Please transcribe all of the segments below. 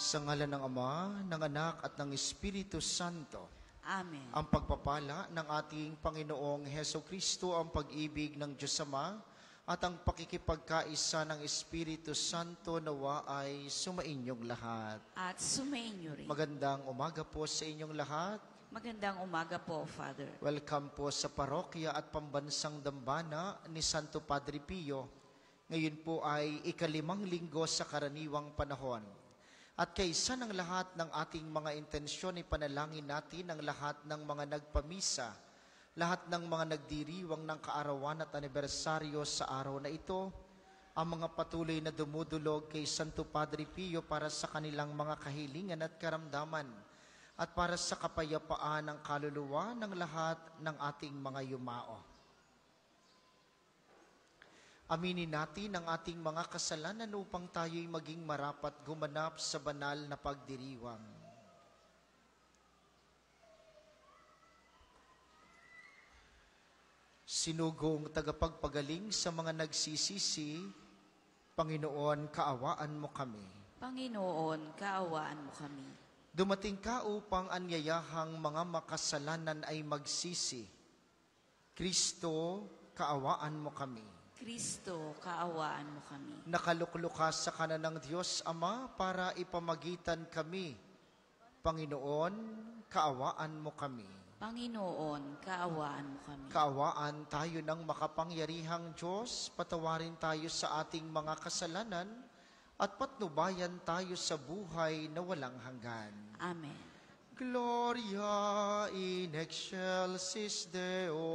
Sa ngalan ng Ama, ng Anak at ng Espiritu Santo. Amen. Ang pagpapala ng ating Panginoong Hesukristo, ang pag-ibig ng Diyos Ama, at ang pakikipagkaisa ng Espiritu Santo nawa ay sumainyong lahat. At sumainyo rin. Magandang umaga po sa inyong lahat. Magandang umaga po, Father. Welcome po sa parokya at pambansang dambana ni Santo Padre Pio. Ngayon po ay ika-5 linggo sa karaniwang panahon. At kaysa ng lahat ng ating mga intensyon, ipanalangin natin ang lahat ng mga nagpamisa, lahat ng mga nagdiriwang ng kaarawan at anibersaryo sa araw na ito, ang mga patuloy na dumudulog kay Santo Padre Pio para sa kanilang mga kahilingan at karamdaman, at para sa kapayapaan ng kaluluwa ng lahat ng ating mga yumao. Aminin natin ang ating mga kasalanan upang tayo'y maging marapat gumanap sa banal na pagdiriwang. Sinugong tagapagpagaling sa mga nagsisisi, Panginoon, kaawaan mo kami. Panginoon, kaawaan mo kami. Dumating ka upang anyayahang mga makasalanan ay magsisi. Kristo, kaawaan mo kami. Kristo, kaawaan mo kami. Nakaluklok ka sa kanan ng Diyos Ama para ipamagitan kami. Panginoon, kaawaan mo kami. Panginoon, kaawaan mo kami. Kaawaan tayo ng makapangyarihang Diyos, patawarin tayo sa ating mga kasalanan, at patnubayan tayo sa buhay na walang hanggan. Amen. Gloria in excelsis Deo.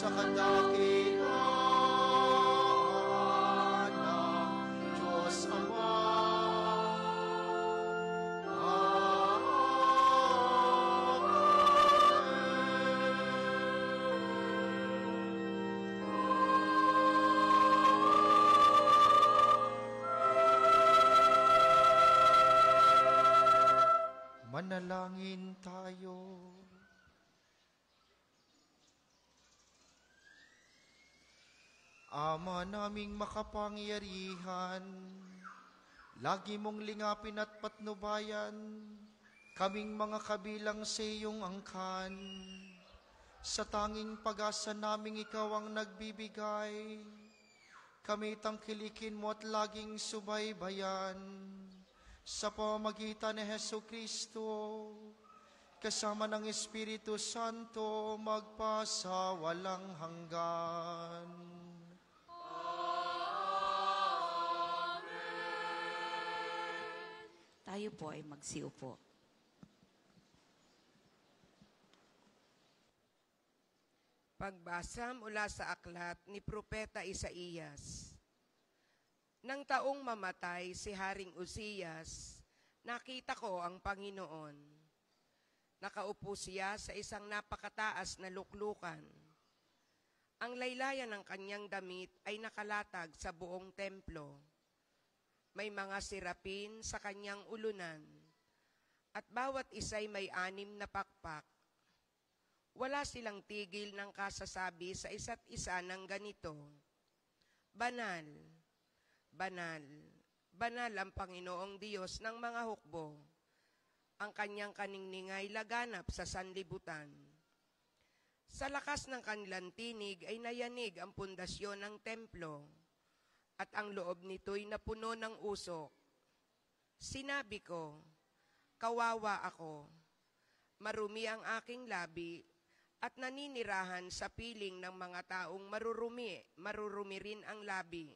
sa kadakilaan ng Diyos Ama. Manalangin tayo. Ama naming makapangyarihan, lagi mong lingapin at patnubayan kaming mga kabilang sa iyong angkan. Sa tanging pag-asa naming ikaw ang nagbibigay, kami tangkilikin mo at laging subaybayan. Sa pamamagitan ni Jesucristo, kasama ng Espiritu Santo, magpasawalang hanggan. Tayo po ay magsiupo. Pagbasa mula sa aklat ni Propeta Isaías. Nang taong mamatay si Haring Uzzias, nakita ko ang Panginoon. Nakaupo siya sa isang napakataas na luklukan. Ang laylayan ng kanyang damit ay nakalatag sa buong templo. May mga sirapin sa kanyang ulunan, at bawat isa'y may 6 na pakpak. Wala silang tigil ng kasasabi sa isa't isa ng ganito: Banal, banal, banal ang Panginoong Diyos ng mga hukbo. Ang kanyang kaniningay laganap sa sanlibutan. Sa lakas ng kanilang tinig ay nayanig ang pundasyon ng templo, at ang loob nito'y napuno ng usok. Sinabi ko, kawawa ako, marumi ang aking labi, at naninirahan sa piling ng mga taong marurumi rin ang labi.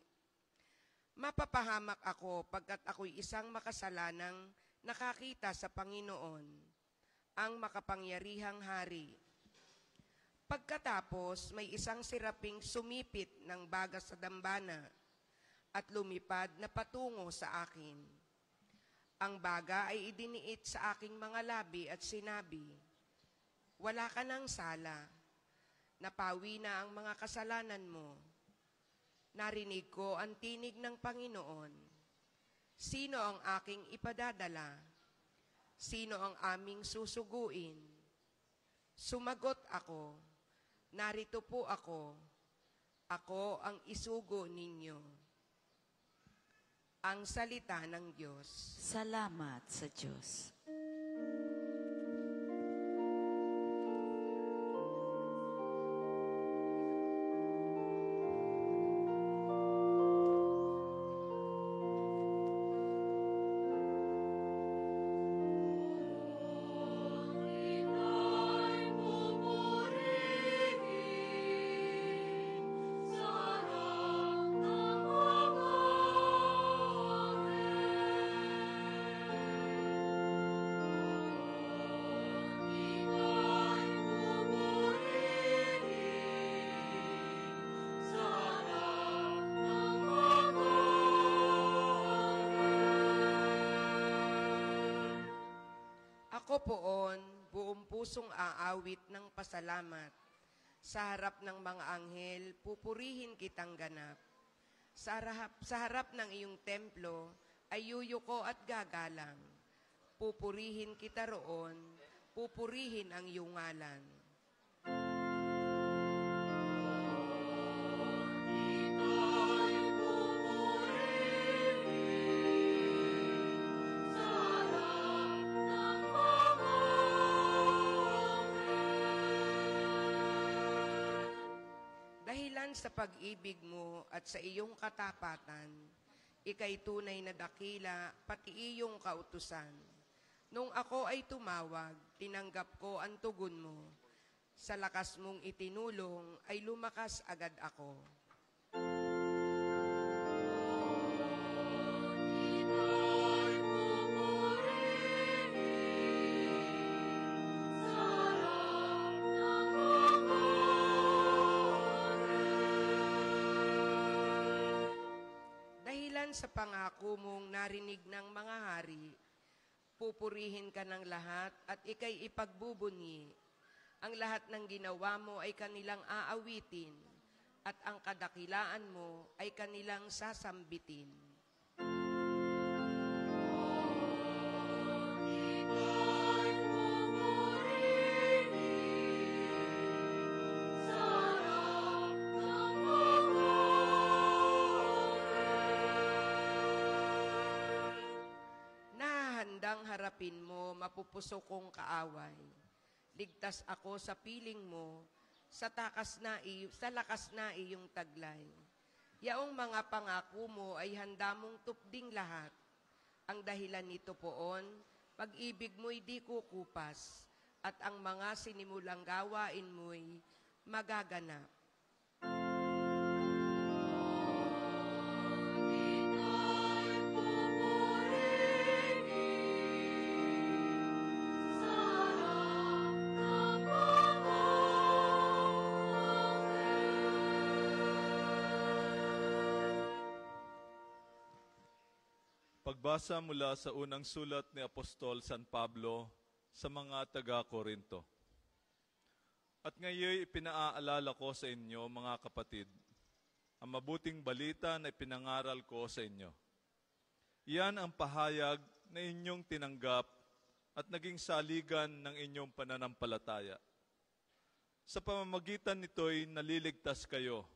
Mapapahamak ako pagkat ako'y isang makasalanang nakakita sa Panginoon, ang makapangyarihang hari. Pagkatapos, may isang siraping sumipit ng bagas sa dambana at lumipad na patungo sa akin. Ang baga ay idiniit sa aking mga labi at sinabi, wala ka ng sala, napawi na ang mga kasalanan mo. Narinig ko ang tinig ng Panginoon. Sino ang aking ipadadala? Sino ang aming susuguin? Sumagot ako, narito po ako. Ako ang isugo ninyo. Ang salita ng Diyos. Salamat sa Diyos. Ako poon, buong pusong aawit ng pasalamat. Sa harap ng mga anghel, pupurihin kitang ganap. Sa harap ng iyong templo, ay yuyuko at gagalang. Pupurihin kita roon, pupurihin ang iyong ngalan. Sa pag-ibig mo at sa iyong katapatan, ika'y tunay na dakila, pati iyong kautusan. Nung ako ay tumawag, tinanggap ko ang tugon mo. Sa lakas mong itinulong, ay lumakas agad ako. Ayon sa pangako mong narinig ng mga hari, pupurihin ka ng lahat at ikay ipagbubunyi. Ang lahat ng ginawa mo ay kanilang aawitin at ang kadakilaan mo ay kanilang sasambitin. Nahahandang harapin mo, mapupusok kong kaaway. Ligtas ako sa piling mo, sa lakas na iyong taglay. Yaong mga pangako mo ay handa mong tupding lahat. Ang dahilan nito poon, pag-ibig mo'y di kukupas, at ang mga sinimulang gawain mo'y magaganap. Pagbasa mula sa unang sulat ni Apostol San Pablo sa mga taga-Korinto. At ngayon ipinaaalala ko sa inyo, mga kapatid, ang mabuting balita na ipinangaral ko sa inyo. Iyan ang pahayag na inyong tinanggap at naging saligan ng inyong pananampalataya. Sa pamamagitan nito'y naliligtas kayo,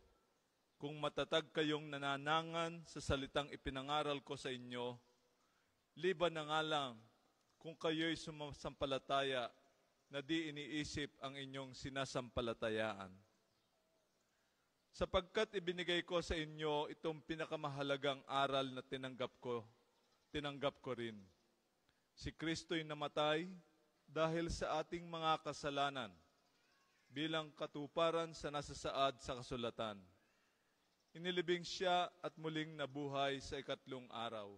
kung matatag kayong nananangan sa salitang ipinangaral ko sa inyo, liban na nga lang kung kayo'y sumasampalataya na di iniisip ang inyong sinasampalatayaan. Sapagkat ibinigay ko sa inyo itong pinakamahalagang aral na tinanggap ko rin. Si Kristo'y namatay dahil sa ating mga kasalanan bilang katuparan sa nasasaad sa kasulatan. Inilibing siya at muling nabuhay sa ikatlong araw.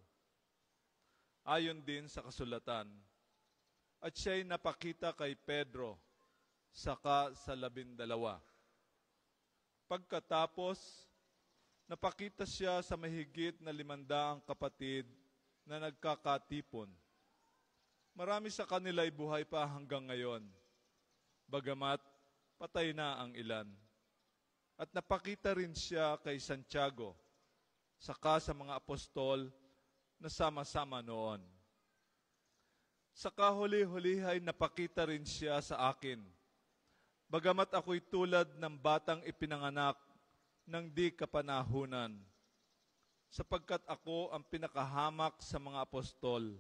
Ayon din sa kasulatan. At siya'y napakita kay Pedro, saka sa 12. Pagkatapos, napakita siya sa mahigit na 500 kapatid na nagkakatipon. Marami sa kanila'y buhay pa hanggang ngayon, bagamat patay na ang ilan. At napakita rin siya kay Santiago, saka sa mga apostol na sama-sama noon. Sa kahuli-hulihay napakita rin siya sa akin, bagamat ako'y tulad ng batang ipinanganak ng di kapanahunan, sapagkat ako ang pinakahamak sa mga apostol.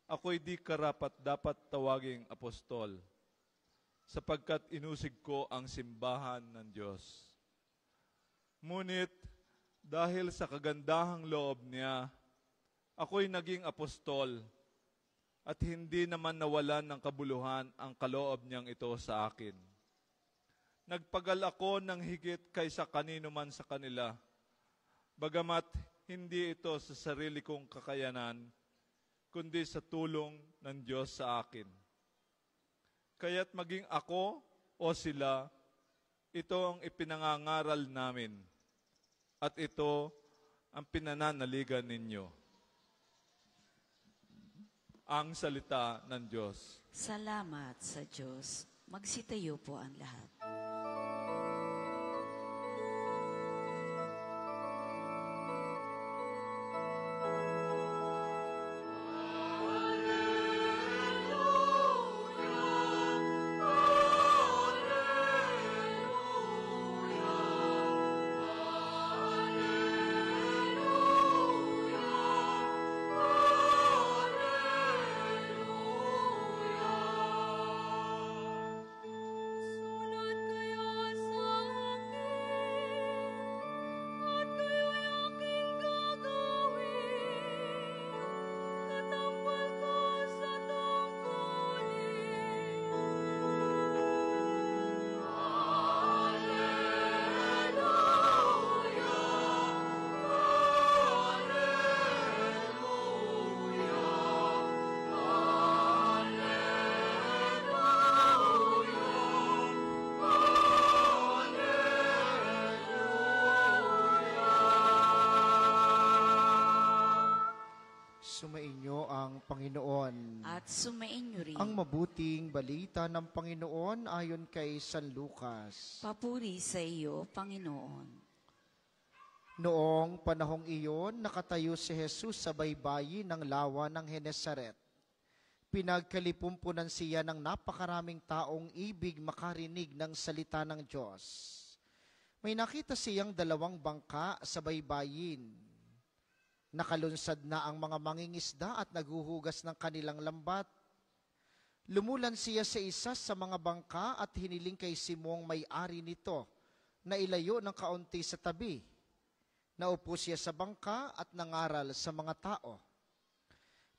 Ako'y di karapat-dapat tawaging apostol, sapagkat inusig ko ang simbahan ng Diyos. Ngunit dahil sa kagandahang loob niya, ako'y naging apostol at hindi naman nawalan ng kabuluhan ang kaloob niyang ito sa akin. Nagpagal ako ng higit kaysa kanino man sa kanila, bagamat hindi ito sa sarili kong kakayanan, kundi sa tulong ng Diyos sa akin. Kaya't maging ako o sila, ito ang ipinangangaral namin. At ito ang pinananaligan ninyo. Ang salita ng Diyos. Salamat sa Diyos. Magsitayo po ang lahat. Sulat kaya't ang Panginoon. At sumainyo rin. Ang mabuting balita ng Panginoon ayon kay San Lucas. Papuri sa iyo, Panginoon. Noong panahong iyon, nakatayo si Jesus sa baybayin ng lawa ng Genesaret. Pinagkalipumpunan siya ng napakaraming taong ibig makarinig ng salita ng Diyos. May nakita siyang 2 bangka sa baybayin. Nakalunsad na ang mga mangingisda at naguhugas ng kanilang lambat. Lumulan siya sa isa sa mga bangka at hiniling kay Simong may-ari nito na ilayo ng kaunti sa tabi. Naupo siya sa bangka at nangaral sa mga tao.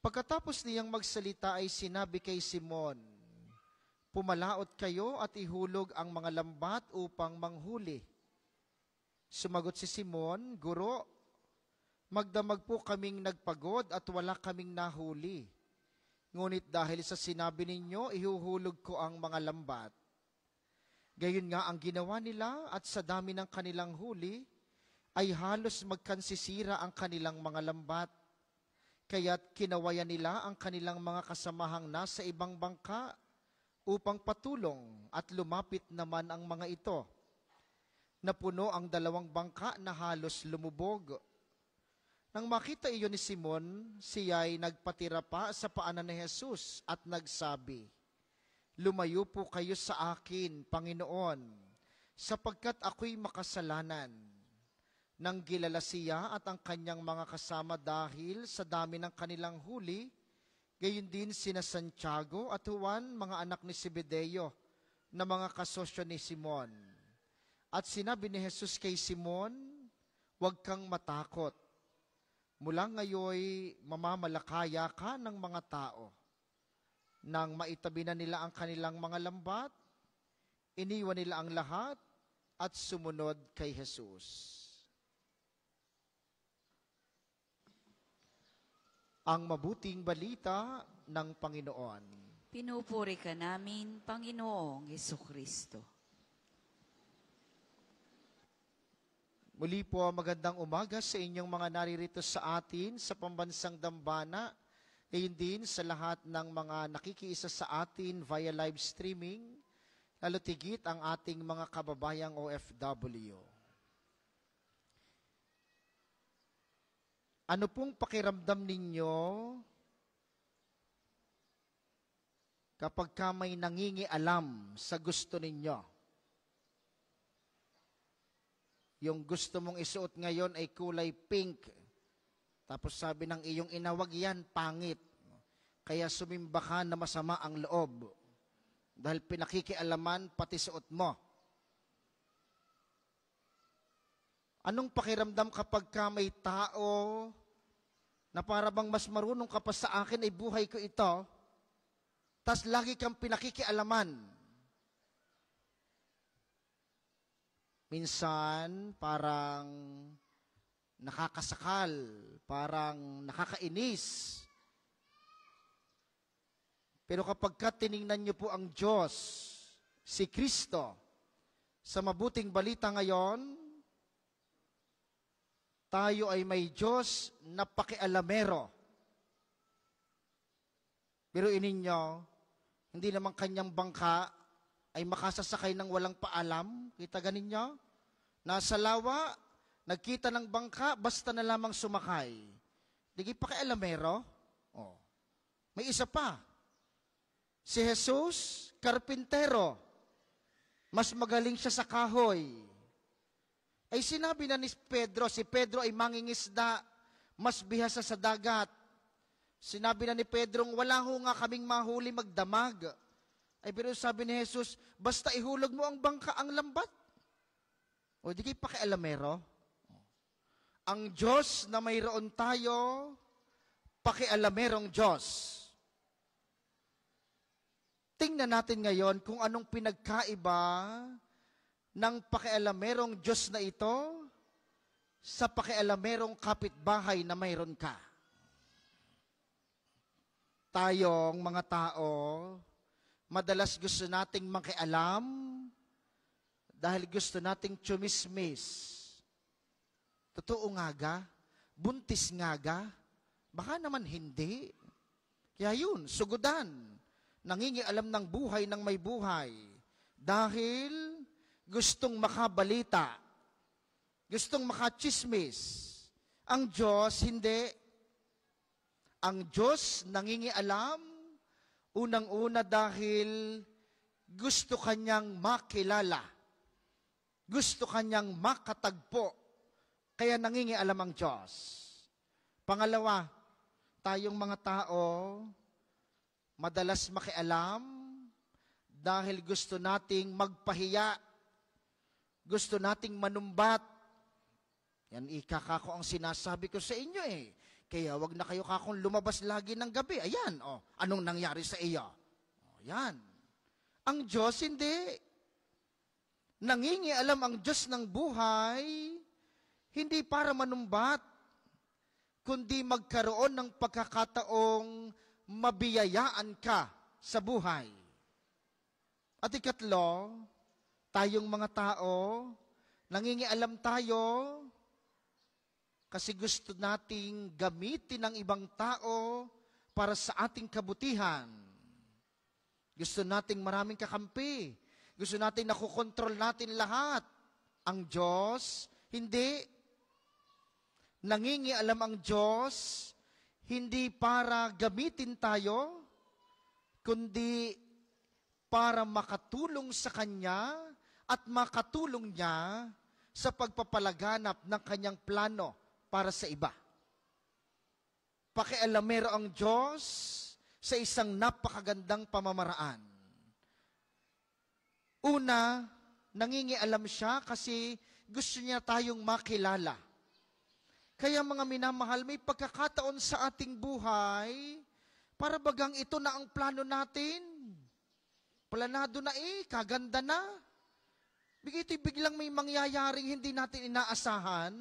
Pagkatapos niyang magsalita ay sinabi kay Simon, "Pumalaot kayo at ihulog ang mga lambat upang manghuli." Sumagot si Simon, "Guro, magdamag po kaming nagpagod at wala kaming nahuli. Ngunit dahil sa sinabi ninyo, ihuhulog ko ang mga lambat." Gayon nga ang ginawa nila at sa dami ng kanilang huli, ay halos magkansisira ang kanilang mga lambat. Kaya't kinawayan nila ang kanilang mga kasamahang nasa ibang bangka upang patulong at lumapit naman ang mga ito. Napuno ang 2 bangka na halos lumubog. Nang makita iyon ni Simon, siya'y nagpatira pa sa paanan ni Jesus at nagsabi, "Lumayo po kayo sa akin, Panginoon, sapagkat ako'y makasalanan." Nang gilala siya at ang kanyang mga kasama dahil sa dami ng kanilang huli, gayon din sina Santiago at Juan, mga anak ni Zebedeo, na mga kasosyo ni Simon. At sinabi ni Jesus kay Simon, "Huwag kang matakot. Mula ngayoy mamamalakaya ka ng mga tao." Nang maitabi na nila ang kanilang mga lambat, iniwan nila ang lahat at sumunod kay Jesus. Ang mabuting balita ng Panginoon. Pinupuri ka namin, Panginoong Hesukristo. Muli po, magandang umaga sa inyong mga naririto sa atin sa pambansang dambana, gayon din sa lahat ng mga nakikiisa sa atin via live streaming, lalo tigit ang ating mga kababayang OFW. Ano pong pakiramdam ninyo kapag ka may nangingialam sa gusto ninyo? Yung gusto mong isuot ngayon ay kulay pink. Tapos sabi ng iyong ina, "Wag yan, pangit." Kaya sumimba ka na masama ang loob. Dahil pinakikialaman pati suot mo. Anong pakiramdam kapag ka may tao na para bang mas marunong ka pa sa akin ay buhay ko ito, tas lagi kang pinakikialaman? Minsan, parang nakakasakal, parang nakakainis. Pero kapag tiningnan niyo po ang Diyos, si Kristo, sa mabuting balita ngayon, tayo ay may Diyos na pakialamero. Pero ininyo, hindi naman kanyang bangka ay makasasakay ng walang paalam. Kita ganin nyo? Nasa lawa, nagkita ng bangka, basta na lamang sumakay. Di pakialamero? Oh. May isa pa. Si Jesus, karpintero. Mas magaling siya sa kahoy. Ay sinabi na ni Pedro, si Pedro ay mangingisda, mas bihasa sa dagat. Sinabi na ni Pedro, "Wala ho nga kaming mahuli magdamag." Ay pero sabi ni Jesus, "Basta ihulog mo ang bangka, ang lambat." O di kayo pakialamero? Ang Diyos na mayroon tayo, pakialamerong Diyos. Tingnan natin ngayon kung anong pinagkaiba ng pakialamerong Diyos na ito sa pakialamerong kapitbahay na mayroon ka. Tayong mga tao, madalas gusto nating makialam dahil gusto nating chumismis. Totoo nga ga? Buntis nga ga? Baka naman hindi. Kaya yun, sugudan. Nangingialam ng buhay ng may buhay. Dahil gustong makabalita. Gustong makachismis. Ang Diyos, hindi. Ang Diyos nangingialam, unang-una dahil gusto kanyang makilala. Gusto kanyang makatagpo. Kaya nangingialam ang Diyos. Pangalawa, tayong mga tao, madalas makialam dahil gusto nating magpahiya. Gusto nating manumbat. Yan ikakako ang sinasabi ko sa inyo eh. Kaya wag na kayo kakong lumabas lagi ng gabi. Ayan, anong nangyari sa iyo? Yan. Ang Diyos hindi. Nangingialam ang Diyos ng buhay, hindi para manumbat, kundi magkaroon ng pagkakataong mabiyayaan ka sa buhay. At ikatlo, tayong mga tao, nangingialam tayo kasi gusto nating gamitin ng ibang tao para sa ating kabutihan. Gusto nating maraming kakampi. Gusto nating nakukontrol natin lahat. Ang Diyos, hindi. Nangingialam ang Diyos, hindi para gamitin tayo, kundi para makatulong sa Kanya at makatulong niya sa pagpapalaganap ng Kanyang plano para sa iba. Pakialamero ang Diyos sa isang napakagandang pamamaraan. Una, nangingialam siya kasi gusto niya tayong makilala. Kaya mga minamahal, may pagkakataon sa ating buhay, para bagang ito na ang plano natin. Planado na kaganda na. Biglang may mangyayaring hindi natin inaasahan.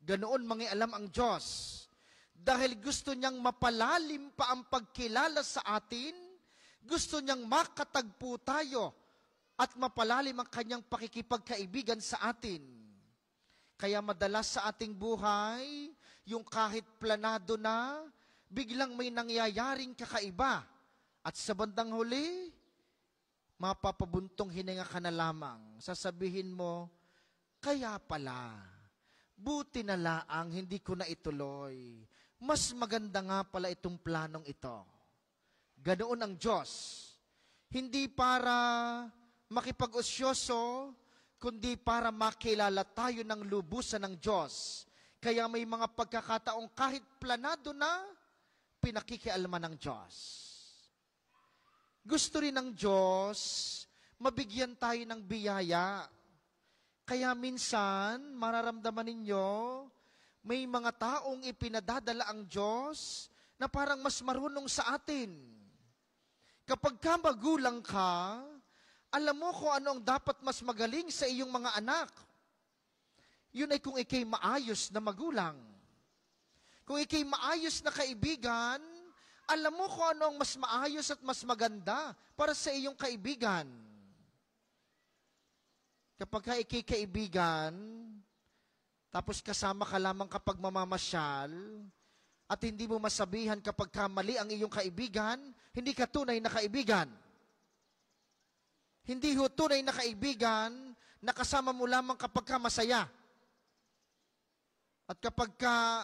Ganoon mangialam ang Diyos. Dahil gusto niyang mapalalim pa ang pagkilala sa atin, gusto niyang makatagpo tayo at mapalalim ang kanyang pakikipagkaibigan sa atin. Kaya madalas sa ating buhay, yung kahit planado na, biglang may nangyayaring kakaiba. At sa bandang huli, mapapabuntong hininga ka na lamang. Sasabihin mo, kaya pala, buti na laang hindi ko na ituloy. Mas maganda nga pala itong planong ito. Ganoon ang Diyos. Hindi para makipag-osyoso, kundi para makilala tayo ng lubusan ng Diyos. Kaya may mga pagkakataong kahit planado na, pinakikialaman ng Diyos. Gusto rin ng Diyos, mabigyan tayo ng biyaya. Kaya minsan, mararamdaman ninyo, may mga taong ipinadadala ang Diyos na parang mas marunong sa atin. Kapag ka magulang ka, alam mo kung ano ang dapat mas magaling sa iyong mga anak. Yun ay kung ikay maayos na magulang. Kung ikay maayos na kaibigan, alam mo kung ano ang mas maayos at mas maganda para sa iyong kaibigan. Kapag ka ikay kaibigan, tapos kasama ka lamang kapag mamamasyal, at hindi mo masabihan kapag mali ang iyong kaibigan, hindi ka tunay na kaibigan. Hindi ho tunay na kaibigan, nakasama mo lamang kapag ka masaya. At kapag ka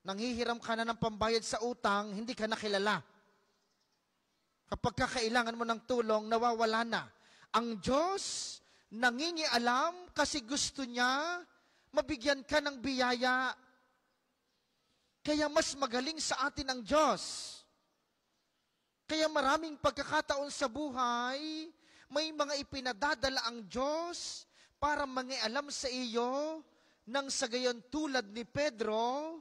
nanghihiram ka na ng pambayad sa utang, hindi ka nakilala. Kapag ka kailangan mo ng tulong, nawawala na. Ang Diyos, nangingialam kasi gusto niya mabigyan ka ng biyaya. Kaya mas magaling sa atin ang Diyos. Kaya maraming pagkakataon sa buhay, may mga ipinadadala ang Diyos para mangialam sa iyo nang sa gayon tulad ni Pedro,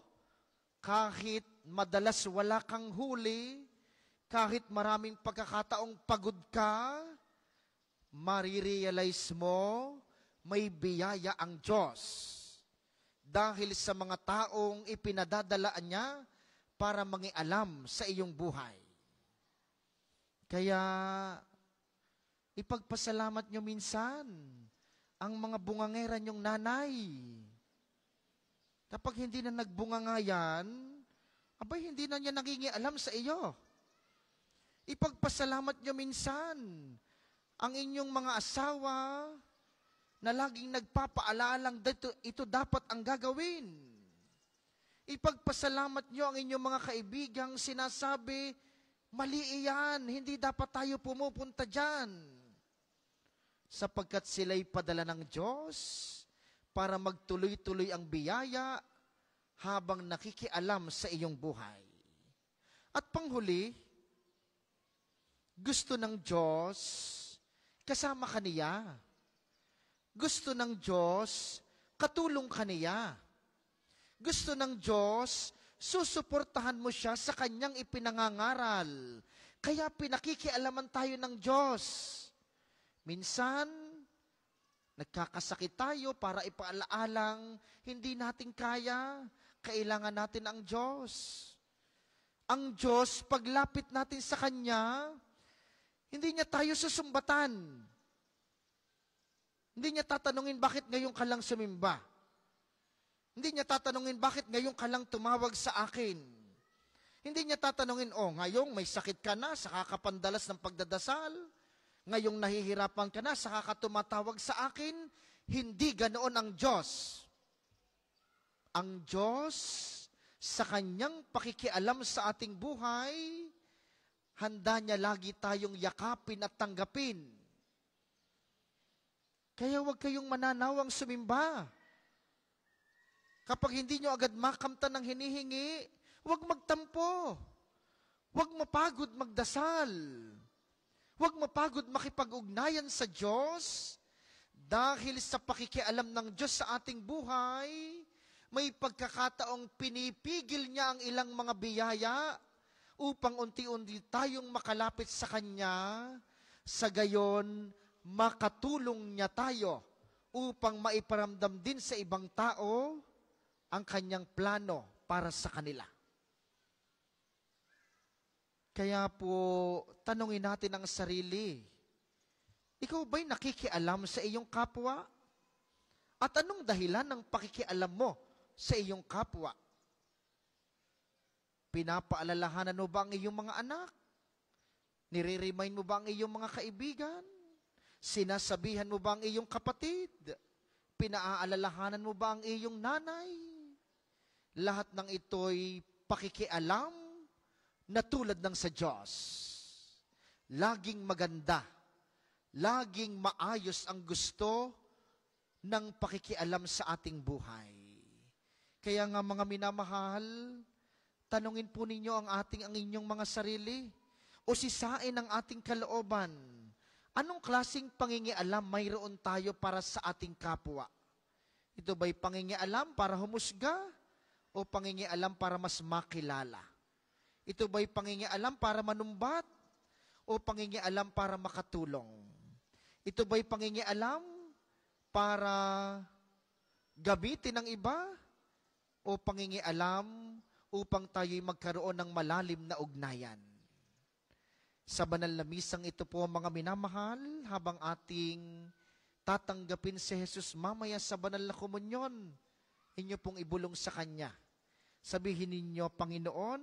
kahit madalas wala kang huli, kahit maraming pagkakataong pagod ka, marirealize mo, may biyaya ang Diyos. Dahil sa mga taong ipinadadalaan niya para mangialam sa iyong buhay. Kaya, ipagpasalamat nyo minsan ang mga bungangera nyong nanay. Kapag hindi na nagbunga nga yan, Abay, hindi na niya nangingialam sa iyo. Ipagpasalamat niyo minsan ang inyong mga asawa na laging nagpapaalalang ito dapat ang gagawin. Ipagpasalamat niyo ang inyong mga kaibigang sinasabi, mali iyan, hindi dapat tayo pumupunta dyan. Sapagkat sila'y padala ng Diyos para magtuloy-tuloy ang biyaya habang nakikialam sa iyong buhay. At panghuli, gusto ng Diyos, kasama ka niya. Gusto ng Diyos, katulong ka niya. Gusto ng Diyos, susuportahan mo siya sa kanyang ipinangangaral. Kaya pinakikialaman tayo ng Diyos. Minsan, nagkakasakit tayo para ipaalaalang hindi natin kaya, kailangan natin ang Diyos. Ang Diyos, paglapit natin sa Kanya, hindi niya tayo susumbatan. Hindi niya tatanungin bakit ngayon ka lang sumimba. Hindi niya tatanungin bakit ngayon ka lang tumawag sa akin. Hindi niya tatanungin, ngayong may sakit ka na sa kakapandalas ng pagdadasal. Ngayong nahihirapan ka na sa kakatumatawag sa akin. Hindi ganoon ang Diyos. Ang Diyos, sa Kanyang pakikialam sa ating buhay, handa niya lagi tayong yakapin at tanggapin. Kaya huwag kayong mananawang sumimba. Kapag hindi nyo agad makamtan ng hinihingi, huwag magtampo. Huwag mapagod magdasal. Huwag mapagod makipag-ugnayan sa Diyos. Dahil sa pakikialam ng Diyos sa ating buhay, may pagkakataong pinipigil niya ang ilang mga biyaya upang unti-unti tayong makalapit sa Kanya, sa gayon, makatulong niya tayo upang maiparamdam din sa ibang tao ang Kanyang plano para sa kanila. Kaya po, tanungin natin ang sarili, ikaw ba'y nakikialam sa iyong kapwa? At anong dahilan ng pakikialam mo sa iyong kapwa? Pinapaalalahanan mo ba ang iyong mga anak? Nire-remind mo ba ang iyong mga kaibigan? Sinasabihan mo ba ang iyong kapatid? Pinaaalalahanan mo ba ang iyong nanay? Lahat ng ito'y pakikialam na tulad ng sa Diyos. Laging maganda, laging maayos ang gusto ng pakikialam sa ating buhay. Kaya nga mga minamahal, tanungin po ninyo ang inyong mga sarili o sisain ang ating kalooban. Anong klaseng pangingialam mayroon tayo para sa ating kapwa? Ito ba'y pangingialam para humusga o pangingialam para mas makilala? Ito ba'y pangingialam para manumbat o pangingialam para makatulong? Ito ba'y pangingialam para gamitin ng iba o pangingialam upang tayo'y magkaroon ng malalim na ugnayan? Sa banal na misang ito po, mga minamahal, habang ating tatanggapin si Jesus mamaya sa banal na komunyon, inyo pong ibulong sa Kanya. Sabihin ninyo, Panginoon,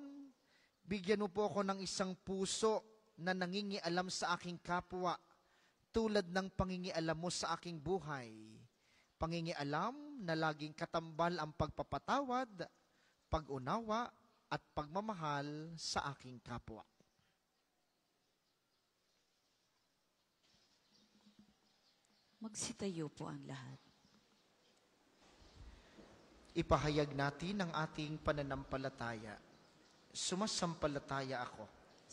bigyan mo po ako ng isang puso na nangingialam sa aking kapwa, tulad ng pangingialam mo sa aking buhay. Pangingialam na laging katambal ang pagpapatawad, pag-unawa, at pagmamahal sa aking kapwa. Magsitayo po ang lahat. Ipahayag natin ang ating pananampalataya. Sumasampalataya ako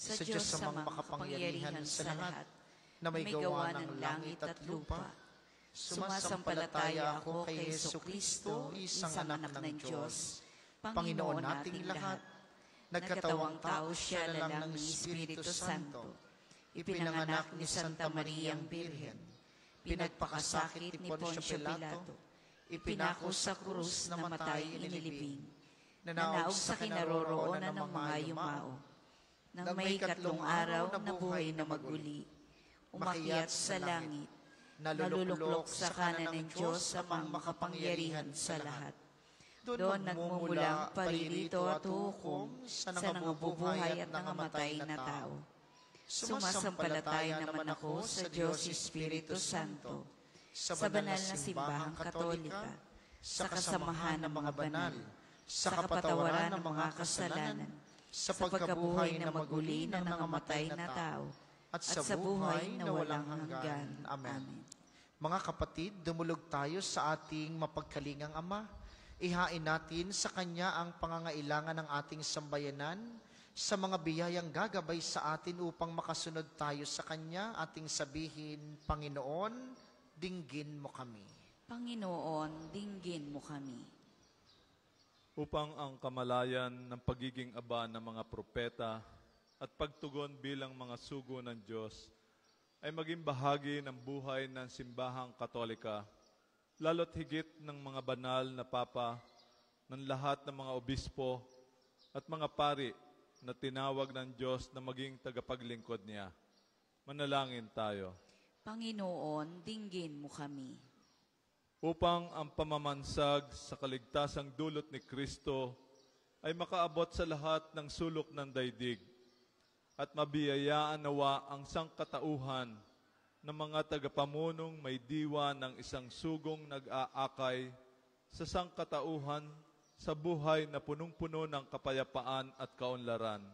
Sa Diyos sa mga makapangyarihan sa lahat, na may gawa ng langit at lupa. Sumasampalataya ako kay Jesucristo, isang anak ng Diyos, Panginoon nating lahat. Nagkatawang tao siya na lang ng Espiritu Santo. Ipinanganak ni Santa Mariang Birhen. Pinagpakasakit ni Poncio Pilato. Ipinako sa krus, namatay, inilibing. Nanaog sa kinaroroonan ng mga yumao. Nang may 3 araw na buhay na maguli, umakyat sa langit, naluluklok sa kanan ng Diyos sa mga makapangyarihan sa lahat. Doon nagmumula ang paririto at hukom sa nangabubuhay at nangamatay na tao. Sumasampalataya naman ako sa Diyos Espiritu Santo, sa banal na simbahang katolika, sa kasamahan ng mga banal, sa kapatawaran ng mga kasalanan, sa pagkabuhay na maguli ng nangamatay na tao, at sa buhay na walang hanggan. Amen. Mga kapatid, dumulog tayo sa ating mapagkalingang Ama. Ihain natin sa Kanya ang pangangailangan ng ating sambayanan, sa mga biyayang gagabay sa atin upang makasunod tayo sa Kanya. Ating sabihin, Panginoon, dinggin mo kami. Panginoon, dinggin mo kami. Upang ang kamalayan ng pagiging aba ng mga propeta at pagtugon bilang mga sugo ng Diyos ay maging bahagi ng buhay ng simbahang katolika, lalo't higit ng mga banal na papa, ng lahat ng mga obispo at mga pari na tinawag ng Diyos na maging tagapaglingkod niya. Manalangin tayo. Panginoon, dinggin mo kami. Upang ang pamamansag sa kaligtasang dulot ni Kristo ay makaabot sa lahat ng sulok ng daigdig at mabiyayaan nawa ang sangkatauhan ng mga tagapamunong may diwa ng isang sugong nag-aakay sa sangkatauhan sa buhay na punong-puno ng kapayapaan at kaunlaran.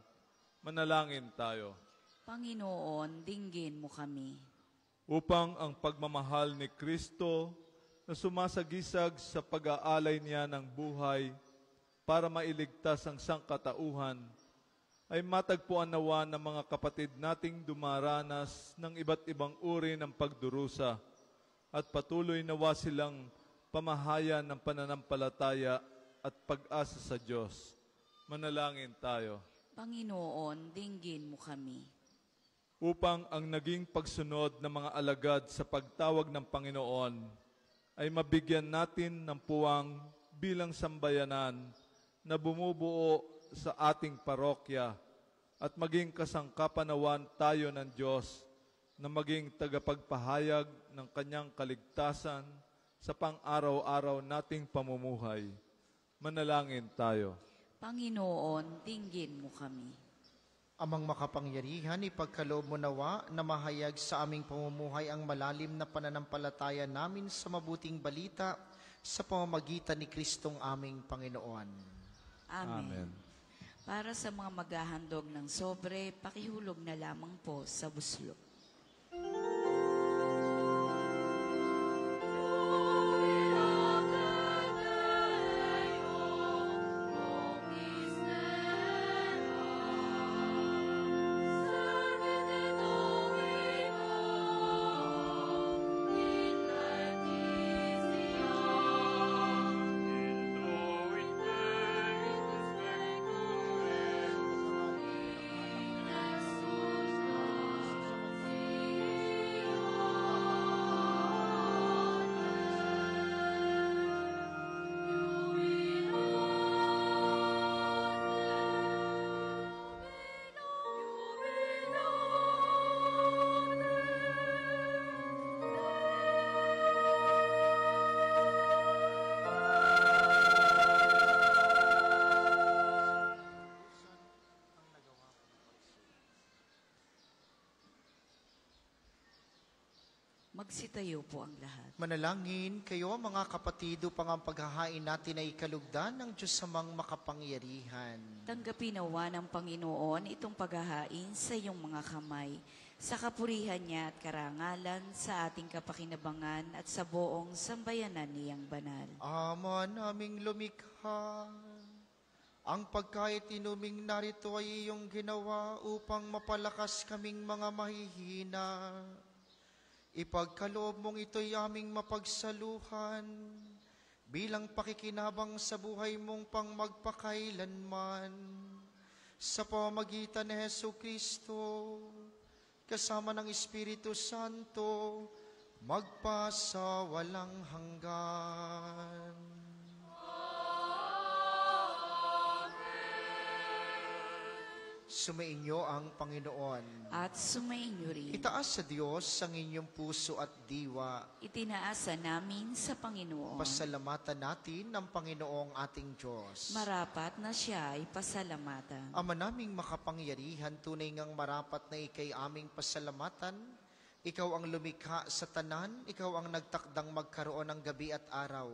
Manalangin tayo. Panginoon, dinggin mo kami. Upang ang pagmamahal ni Kristo na sumasagisag sa pag-aalay niya ng buhay para mailigtas ang sangkatauhan ay matagpuan nawa ng mga kapatid nating dumaranas ng iba't ibang uri ng pagdurusa at patuloy nawa silang pamahayan ng pananampalataya at pag-asa sa Diyos. Manalangin tayo. Panginoon, dinggin mo kami. Upang ang naging pagsunod ng mga alagad sa pagtawag ng Panginoon ay mabigyan natin ng puwang bilang sambayanan na bumubuo sa ating parokya at maging kasangkapanawan tayo ng Diyos na maging tagapagpahayag ng Kanyang kaligtasan sa pang-araw-araw nating pamumuhay. Manalangin tayo. Panginoon, dinggin mo kami. Amang makapangyarihan, ipagkaloob mo nawa na mahayag sa aming pamumuhay ang malalim na pananampalataya namin sa mabuting balita sa pamamagitan ni Kristong aming Panginoon. Amen. Para sa mga maghahandog ng sobre, pakihulog na lamang po sa buslo. Magsitayo po ang lahat. Manalangin kayo mga kapatid upang ang paghahain natin ay kalugdan ng Diyos samang makapangyarihan. Tanggapin nawa ng Panginoon itong paghahain sa iyong mga kamay, sa kapurihan niya at karangalan, sa ating kapakinabangan at sa buong sambayanan niyang banal. Ama naming lumikha, ang pagkait inuming narito ay iyong ginawa upang mapalakas kaming mga mahihina. Ipagkaloob mong ito'y aming mapagsaluhan bilang pakikinabang sa buhay mong pang magpakailanman. Sa pamamagitan ni Jesucristo, kasama ng Espiritu Santo, magpasa walang hanggan. Sumainyo ang Panginoon. At sumainyo rin. Itaas sa Diyos ang inyong puso at diwa. Itinaasa namin sa Panginoon. Pasalamatan natin ang Panginoong ating Diyos. Marapat na siya ay pasalamatan. Ama naming makapangyarihan, tunay ngang marapat na ikay aming pasalamatan. Ikaw ang lumikha sa tanan, ikaw ang nagtakdang magkaroon ng gabi at araw.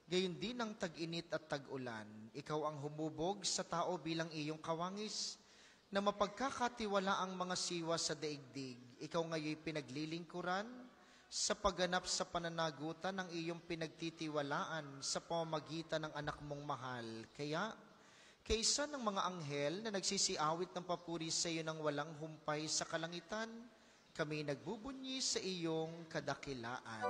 Gayon din ang tag-init at tag-ulan. Ikaw ang humubog sa tao bilang iyong kawangis, na mapagkakatiwala ang mga siwa sa daigdig. Ikaw ngayoy pinaglilingkuran sa pagganap sa pananagutan ng iyong pinagtitiwalaan sa pamamagitan ng anak mong mahal. Kaya, kaysa ng mga anghel na nagsisiawit ng papuri sa iyo ng walang humpay sa kalangitan, kami nagbubunyi sa iyong kadakilaan.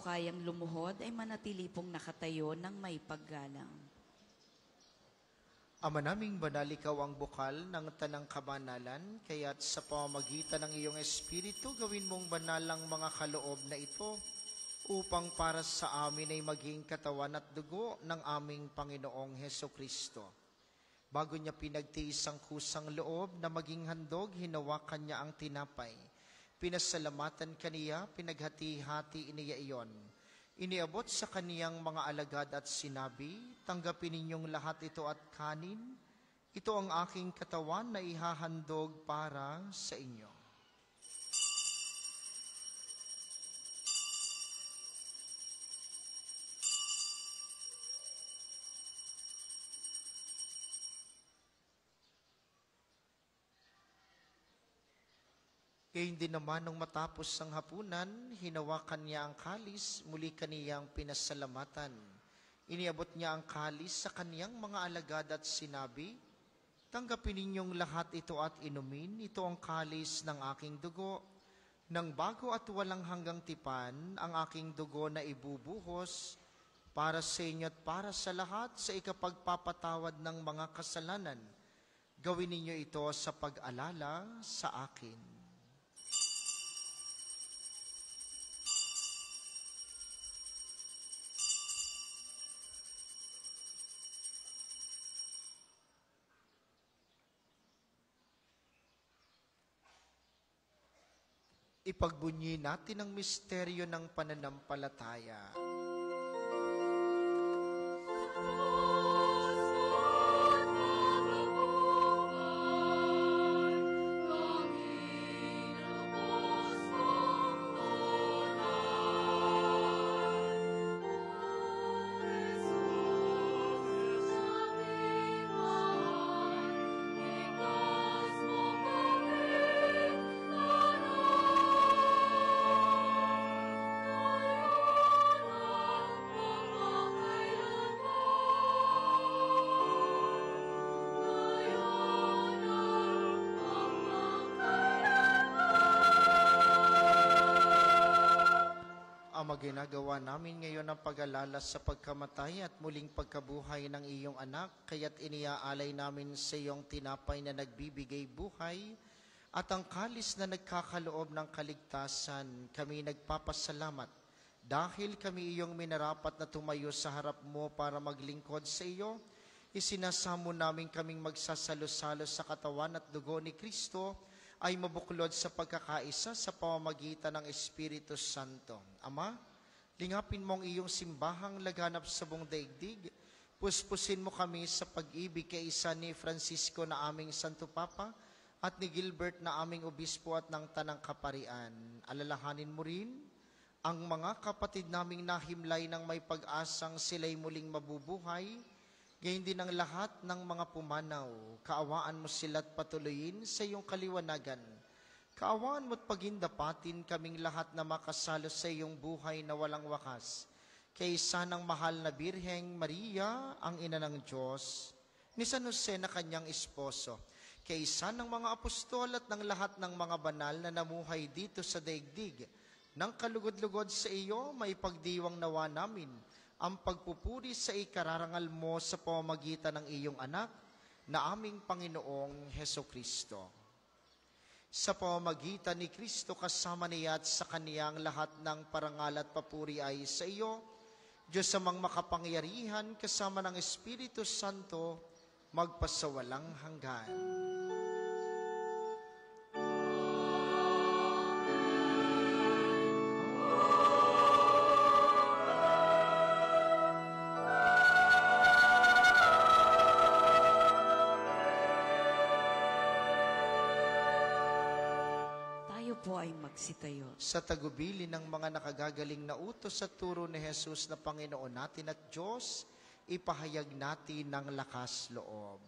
Kayang lumuhod ay manatili pong nakatayo ng may paggalang. Ama naming banal, ikaw ang bukal ng tanang kabanalan, kaya't sa pamamagitan ng iyong Espiritu, gawin mong banal ang mga kaloob na ito, upang para sa amin ay maging katawan at dugo ng aming Panginoong Hesukristo. Bago niya pinagtiis ang kusang loob na maging handog, hinawakan niya ang tinapay. Pinasalamatan kaniya, pinaghati-hati iniya iyon. Iniabot sa kaniyang mga alagad at sinabi, tanggapin ninyong lahat ito at kanin. Ito ang aking katawan na ihahandog para sa inyo. Gayon din naman nung matapos ang hapunan, hinawakan niya ang kalis, muli kaniyang pinasalamatan. Iniabot niya ang kalis sa kaniyang mga alagad at sinabi, tanggapin ninyong lahat ito at inumin, ito ang kalis ng aking dugo, ng bago at walang hanggang tipan, ang aking dugo na ibubuhos, para sa inyo at para sa lahat, sa ikapagpapatawad ng mga kasalanan. Gawin ninyo ito sa pag-alala sa akin. Ipagbunyi natin ang misteryo ng pananampalataya. Ginagawa namin ngayon ang pag-alala sa pagkamatay at muling pagkabuhay ng iyong anak, kaya't iniaalay namin sa iyong tinapay na nagbibigay buhay at ang kalis na nagkakaloob ng kaligtasan. Kami nagpapasalamat dahil kami iyong minarapat na tumayo sa harap mo para maglingkod sa iyo. Isinasamo namin kaming magsasalo-salo sa katawan at dugo ni Kristo ay mabuklod sa pagkakaisa sa pamamagitan ng Espiritu Santo. Ama, Lingapin mo ang iyong simbahang laganap sa buong daigdig. Puspusin mo kami sa pag-ibig kay isa ni Francisco na aming Santo Papa at ni Gilbert na aming Obispo at ng Tanang Kaparian. Alalahanin mo rin ang mga kapatid naming nahimlay ng may pag-asang sila'y muling mabubuhay, gayon din ang lahat ng mga pumanaw. Kaawaan mo sila't patuloyin sa iyong kaliwanagan. Kaawaan mo't pagindapatin kaming lahat na makasalo sa iyong buhay na walang wakas. Kaysa ng mahal na Birheng Maria, ang ina ng Diyos, ni San Jose na kanyang esposo, kaysa ng mga apostol at ng lahat ng mga banal na namuhay dito sa daigdig, ng kalugod-lugod sa iyo, maipagdiwang nawa namin ang pagpupuri sa ikararangal mo sa pamamagitan ng iyong anak na aming Panginoong Heso Kristo. Sa pamamagitan ni Kristo kasama niya at sa kaniyang lahat ng parangal at papuri ay sa iyo, Diyos amang makapangyarihan kasama ng Espiritu Santo, magpasawalang hanggan. Po ay magsitayo. Sa tagubili ng mga nakagagaling na utos at turo ni Jesus na Panginoon natin at Diyos, ipahayag natin ng lakas loob.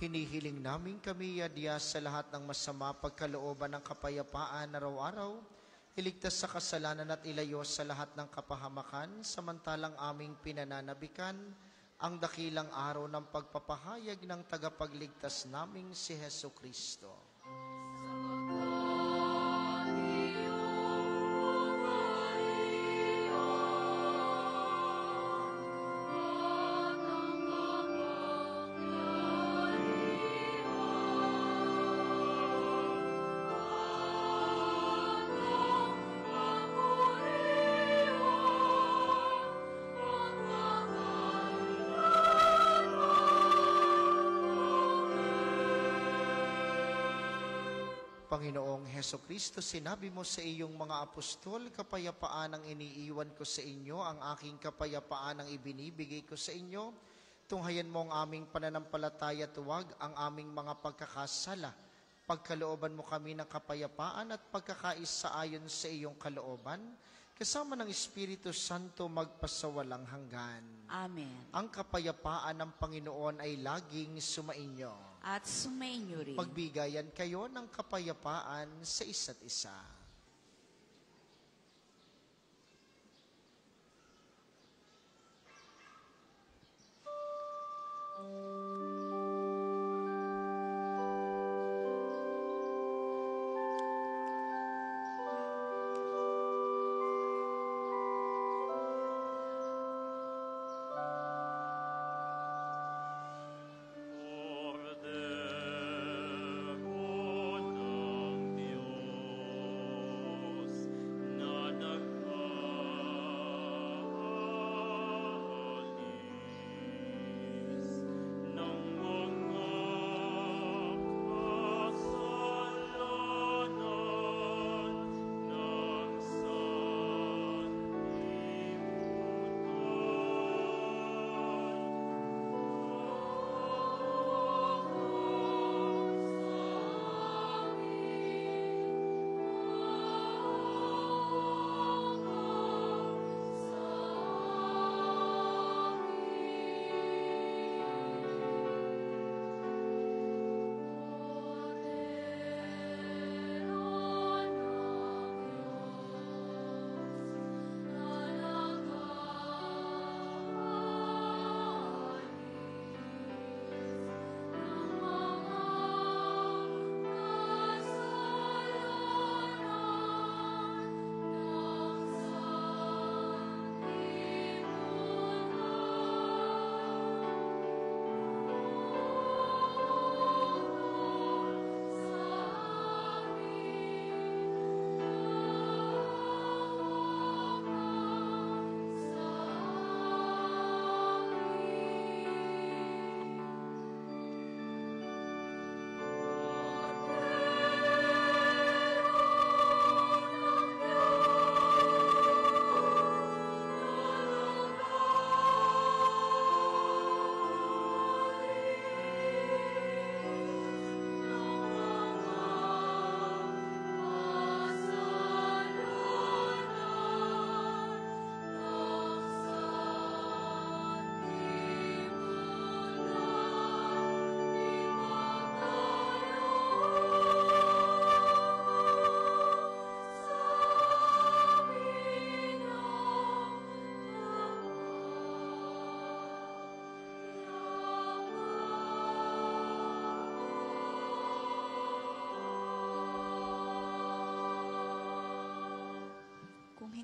Hinihiling namin kami, Diyos, sa lahat ng masama pagkalooban ng kapayapaan araw-araw, iligtas sa kasalanan at ilayo sa lahat ng kapahamakan, samantalang aming pinananabikan ang dakilang araw ng pagpapahayag ng tagapagligtas naming si Heso Kristo. Panginoong Heso Kristo, sinabi mo sa iyong mga apostol, kapayapaan ang iniiwan ko sa inyo, ang aking kapayapaan ang ibinibigay ko sa inyo. Tunghayan mo ang aming pananampalataya, tuwag ang aming mga pagkakasala. Pagkalooban mo kami ng kapayapaan at pagkakaisa ayon sa iyong kalooban, kasama ng Espiritu Santo magpasawalang hanggan. Amen. Ang kapayapaan ng Panginoon ay laging sumainyo. At sumainyo rin. Magbigayan kayo ng kapayapaan sa isa't isa. Orden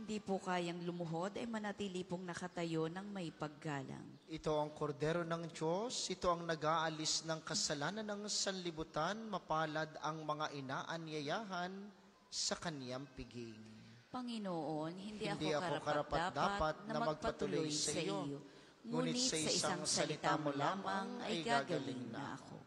hindi po kayang lumuhod ay manatili pong nakatayo ng may paggalang. Ito ang kordero ng Diyos, ito ang nag-aalis ng kasalanan ng sanlibutan, mapalad ang mga inaanyayahan sa kaniyang piging. Panginoon, hindi Hindi ako karapat-dapat na magpatuloy sa iyo, ngunit sa isang salita mo lamang ay gagaling na ako.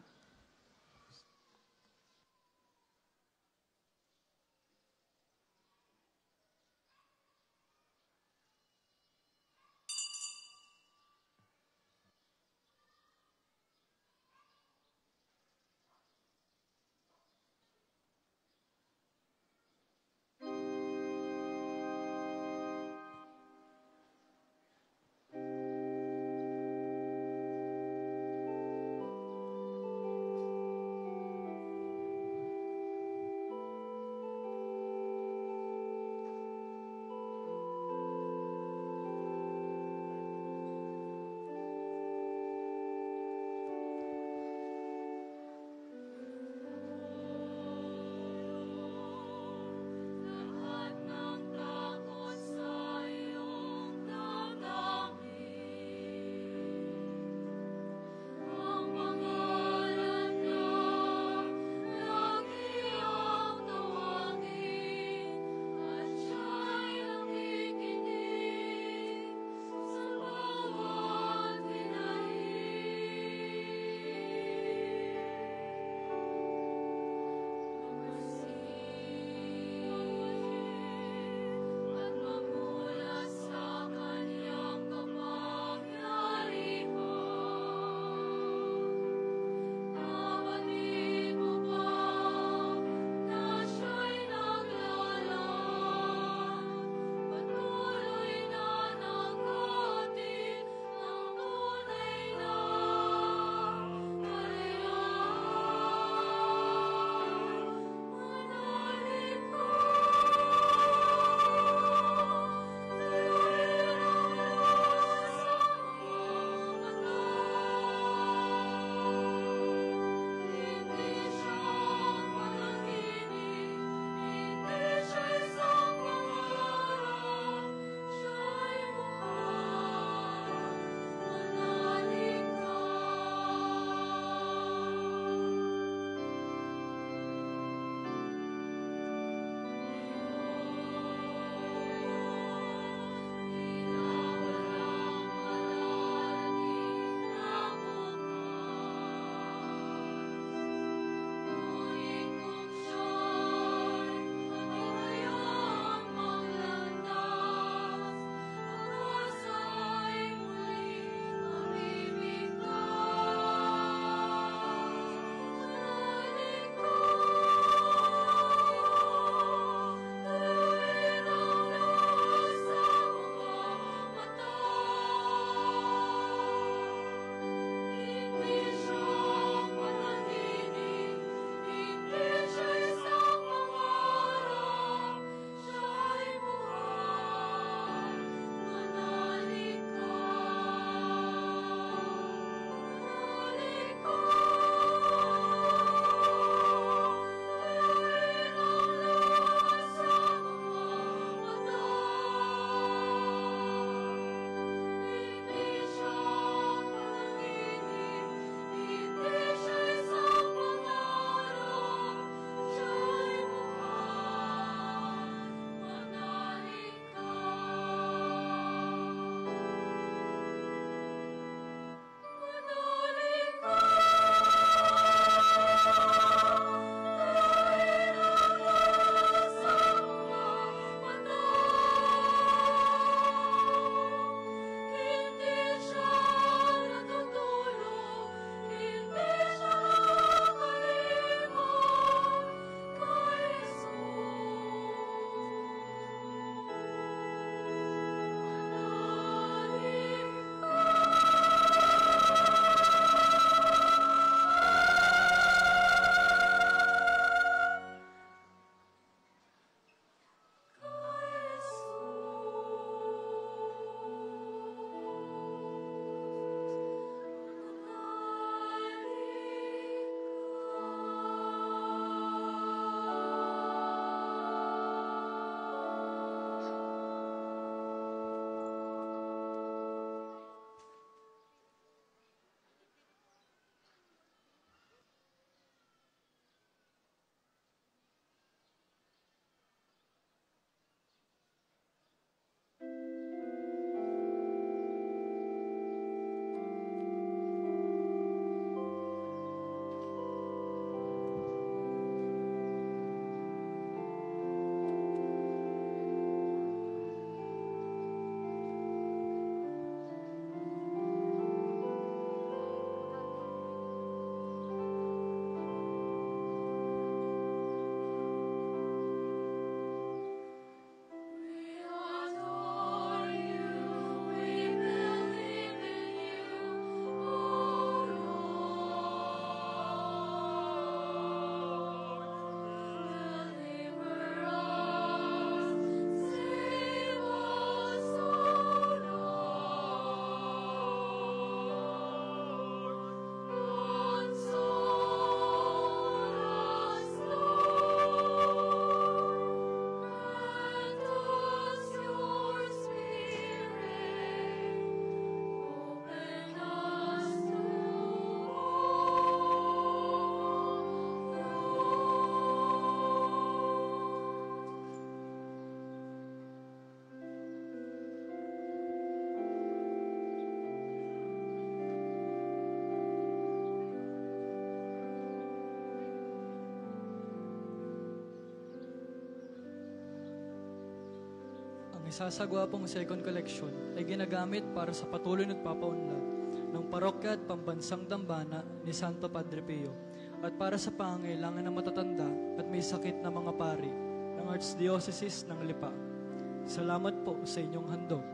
isasagwa pong second collection ay ginagamit para sa patuloy na pagpapaunlad ng parokya at pambansang dambana ni Santo Padre Pio at para sa pangangailangan ng matatanda at may sakit na mga pari ng Archdiocese ng Lipa. Salamat po sa inyong handog.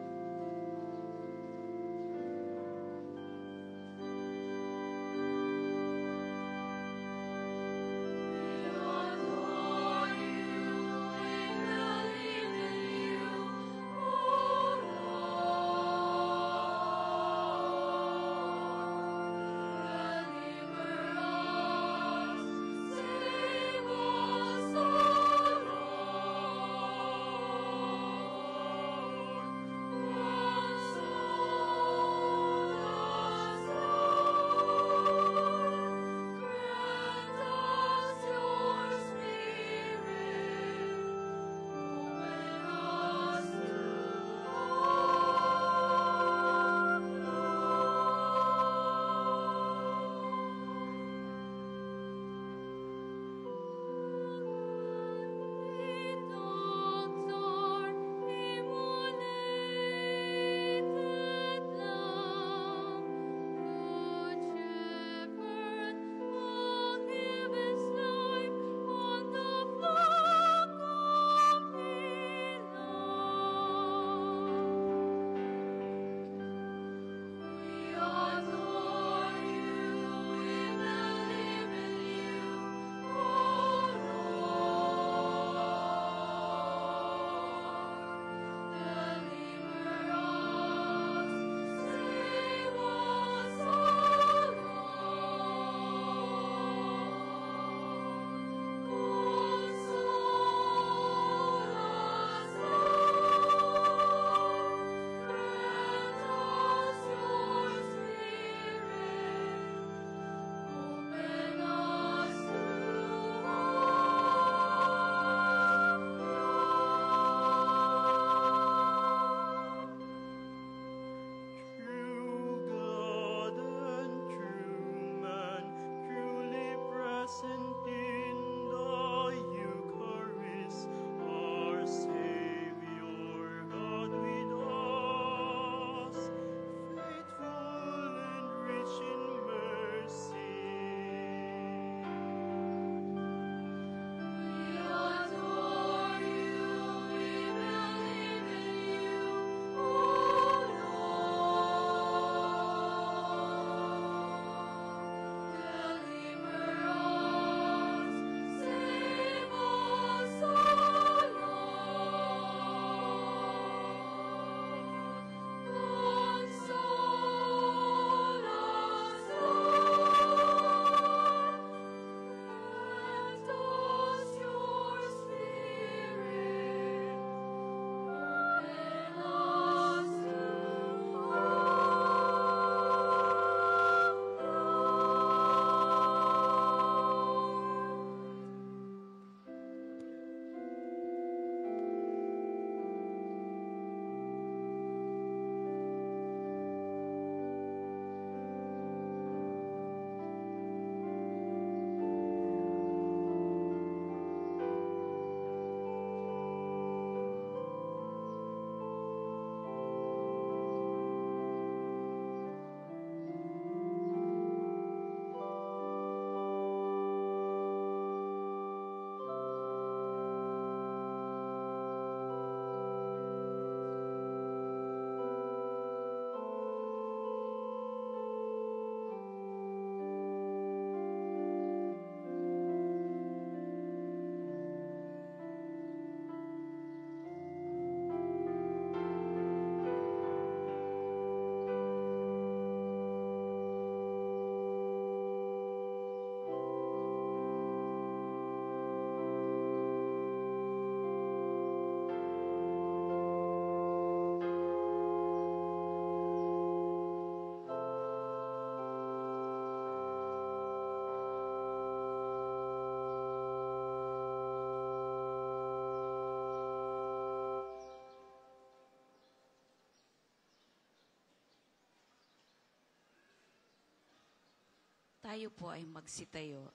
Tayo po ay magsitayo.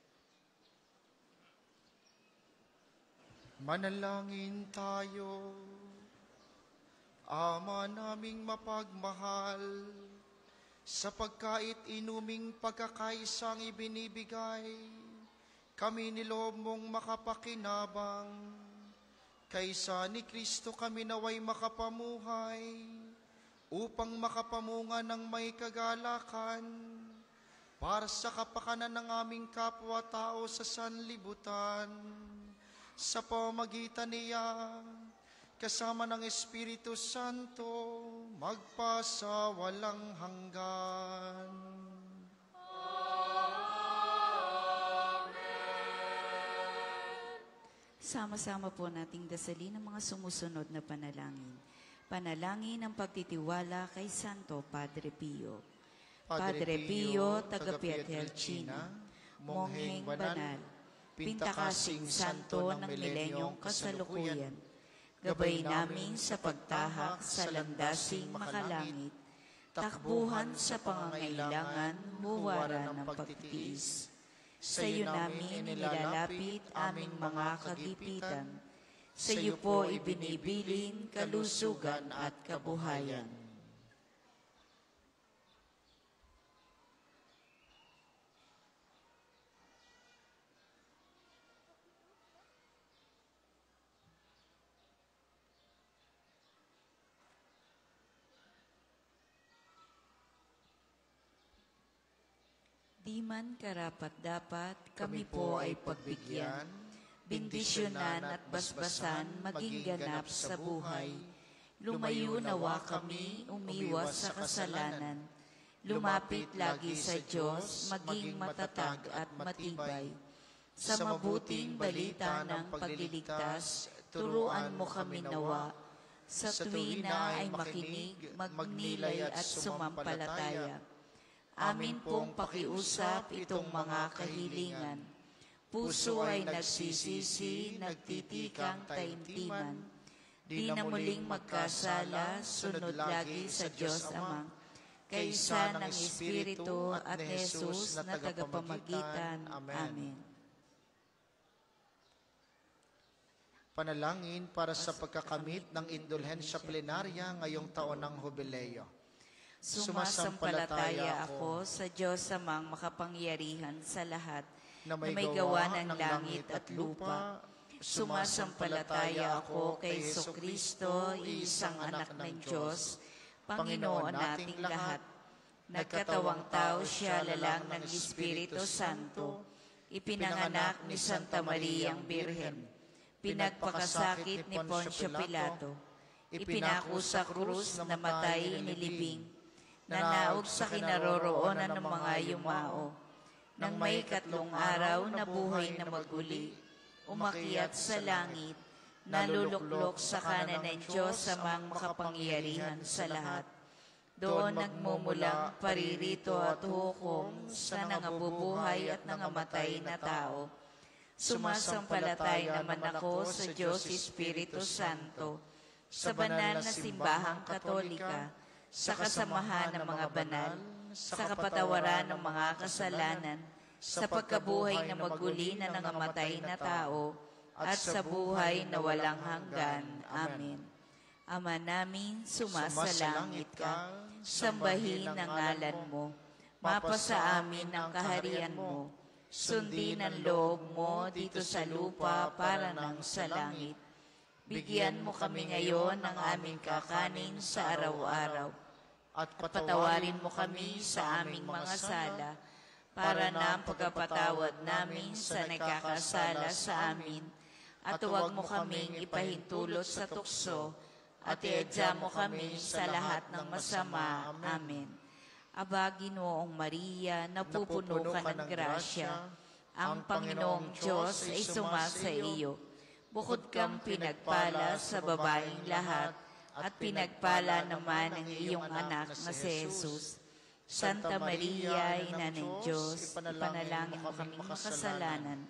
Manalangin tayo. Ama naming mapagmahal, sa pagkait inuming pagkakaisang ibinibigay, kami niloob mong makapakinabang. Kaysa ni Kristo kami naway makapamuhay, upang makapamunga ng may kagalakan, para sa kapakanan ng aming kapwa-tao sa sanlibutan, sa pamamagitan niya, kasama ng Espiritu Santo, magpasawalang hanggan. Sama-sama po nating dasalin ang mga sumusunod na panalangin. Panalangin ng pagtitiwala kay Santo Padre Pio. Padre Pio, taga Pietrelcina, mongheng banal, pintakasing santo ng milenyong kasalukuyan, gabay namin sa pagtahak sa landasing makalangit, takbuhan sa pangangailangan, huwara ng pagtitiis. Sa iyo namin inilalapit aming mga kagipitan, sa iyo po ibinibilin kalusugan at kabuhayan. Di man karapat-dapat, kami po ay pagbigyan, bendisyonan at basbasan maging ganap sa buhay. Lumayo nawa kami, umiwas sa kasalanan. Lumapit lagi sa Diyos, maging matatag at matibay. Sa mabuting balita ng pagliligtas, turuan mo kami nawa. Sa tuwina ay makinig, magnilay at sumampalataya. Amin pong pakiusap itong mga kahilingan. Puso ay nagsisisi, nagtitikang taimtiman. Di na muling magkasala, sunod lagi sa Diyos Ama, kaysa ng Espiritu at ni Jesus na tagapamagitan. Amen. Panalangin para sa pagkakamit ng indulhensya plenarya ngayong taon ng Jubileo. Sumasampalataya ako sa Diyos Amang makapangyarihan sa lahat, na may gawa ng langit at lupa. Sumasampalataya ako kay Jesucristo, isang anak ng Diyos, Panginoon nating lahat. Nagkatawang tao siya lalang ng Espiritu Santo, ipinanganak ni Santa Mariang Birhen, pinagpakasakit ni Poncio Pilato, ipinako sa krus, namatay, inilibing, nanaog sa kinaroroonan ng mga yumao. Nang may 3 araw na buhay na maguli, umakyat sa langit, naluluklok sa kanan ng Diyos Amang makapangyarihan sa lahat. Doon nagmumulang paririto at hukom sa nangabubuhay at nangamatay na tao. Sumasampalatay naman ako sa Diyos Espiritu Santo, sa banal na simbahang katolika, sa kasamahan ng mga banal, sa kapatawaran ng mga kasalanan, sa pagkabuhay na maguli na nangamatay na tao, at sa buhay na walang hanggan. Amen. Ama namin, sumasalangit ka, sambahin ang ngalan mo, mapasa amin ang kaharian mo, sundin ang loob mo dito sa lupa para nang sa langit. Bigyan mo kami ngayon ng aming kakanin sa araw-araw. At patawarin mo kami sa aming mga sala, para na ang pagkapatawad namin sa nagkakasala sa amin. At huwag mo kaming ipahintulot sa tukso, at iadya mo kami sa lahat ng masama. Amen. Aba, Ginoong Maria, napupuno ka ng grasya, ang Panginoong Diyos ay sumasa iyo. Bukod kang pinagpala sa babaeng lahat, at pinagpala naman ang iyong anak na si Jesus. Santa Maria, Ina ng Diyos, ipanalangin mo kaming makasalanan,